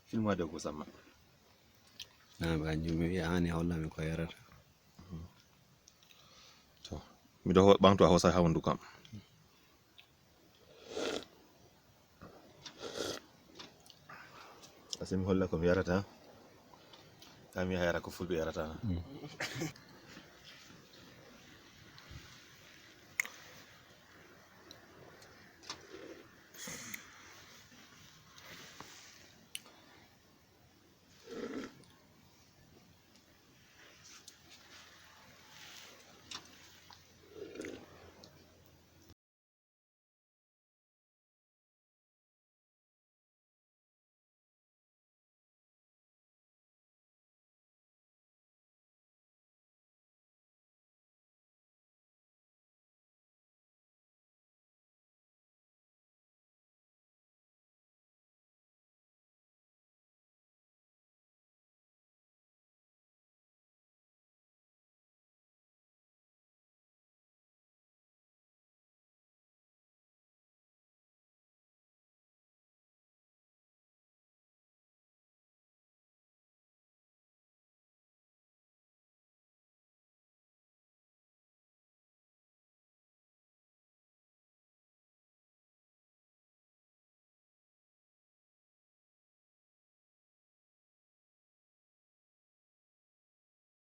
Film da ko sama na ba nyumi ani holla mi ko yarata to mi do ɓamto a hosa ha wondu kam asi mi holla ko mi yarata ka mi yara ko fulɓe yarata